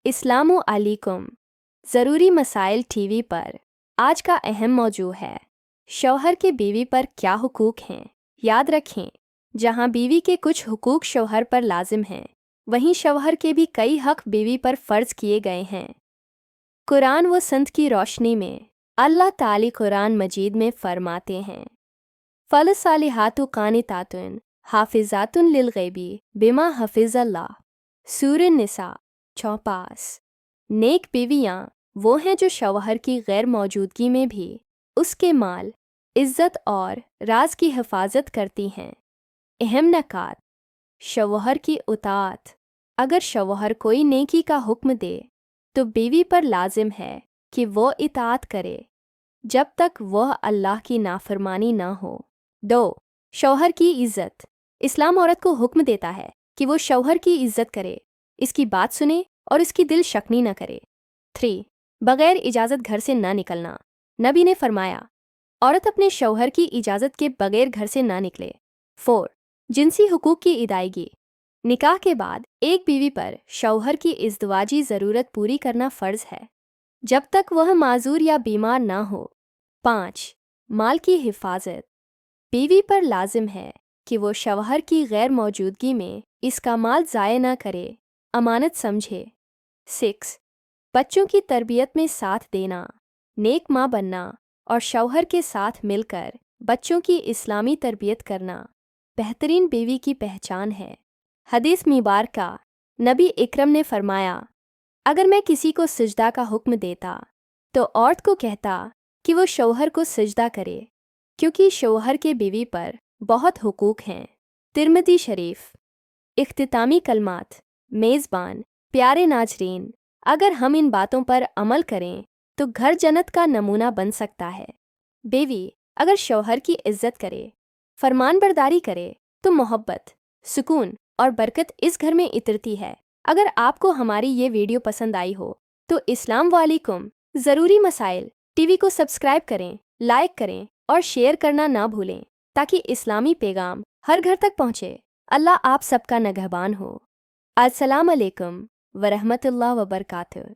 अस्सलामु अलैकुम। ज़रूरी मसाइल टीवी पर आज का अहम मौजू है शौहर के बीवी पर क्या हुकूक हैं। याद रखें, जहां बीवी के कुछ हुकूक शौहर पर लाजिम हैं, वहीं शौहर के भी कई हक बीवी पर फ़र्ज किए गए हैं। कुरान व संत की रोशनी में अल्लाह ताली कुरान मजीद में फरमाते हैं, फ़लसालिहातु क़ानितातुन हाफ़िज़ातुन लिलग़ैबि बिमा हफ़िज़ल्लाह। सूरह निसा 54। नेक बीवियाँ वो हैं जो शौहर की गैर मौजूदगी में भी उसके माल, इज़्ज़त और राज की हिफाजत करती हैं। अहम नकात। शौहर की उताअत। अगर शौहर कोई नेकी का हुक्म दे तो बीवी पर लाजिम है कि वो इताअत करे जब तक वह अल्लाह की नाफरमानी ना हो। 2. शौहर की इज़्ज़त। इस्लाम औरत को हुक्म देता है कि वो शौहर की इज़्ज़त करे, इसकी बात सुने और इसकी दिल शक्नी न करे। 3. बग़ैर इजाज़त घर से ना निकलना। नबी ने फरमाया, औरत अपने शौहर की इजाज़त के बगैर घर से ना निकले। 4. जिनसी हुकूक की अदायगी। निकाह के बाद एक बीवी पर शौहर की इज़्दवाजी ज़रूरत पूरी करना फ़र्ज़ है जब तक वह माजूर या बीमार ना हो। 5. माल की हिफाजत। बीवी पर लाजिम है कि वो शौहर की गैर मौजूदगी में इसका माल ज़ाय न करे, अमानत समझे। 6. बच्चों की तरबियत में साथ देना, नेक माँ बनना और शौहर के साथ मिलकर बच्चों की इस्लामी तरबियत करना बेहतरीन बीवी की पहचान है। हदीस मुबारका। नबी इकरम ने फरमाया, अगर मैं किसी को सिजदा का हुक्म देता तो औरत को कहता कि वो शौहर को सिजदा करे, क्योंकि शौहर के बीवी पर बहुत हुकूक हैं। तिरमिज़ी शरीफ। इख्तितामी कलमात। मेज़बान, प्यारे नाज़रीन, अगर हम इन बातों पर अमल करें तो घर जन्नत का नमूना बन सकता है। बीवी अगर शौहर की इज़्ज़त करे, फरमानबरदारी करे तो मोहब्बत, सुकून और बरकत इस घर में उतरती है। अगर आपको हमारी ये वीडियो पसंद आई हो तो इस्लाम वालेकुम ज़रूरी मसाइल टीवी को सब्सक्राइब करें, लाइक करें और शेयर करना ना भूलें ताकि इस्लामी पैगाम हर घर तक पहुँचे। अल्लाह आप सबका निगहबान हो। अस्सलाम अलैकुम वरहमतुल्लाह वबरकातुहू।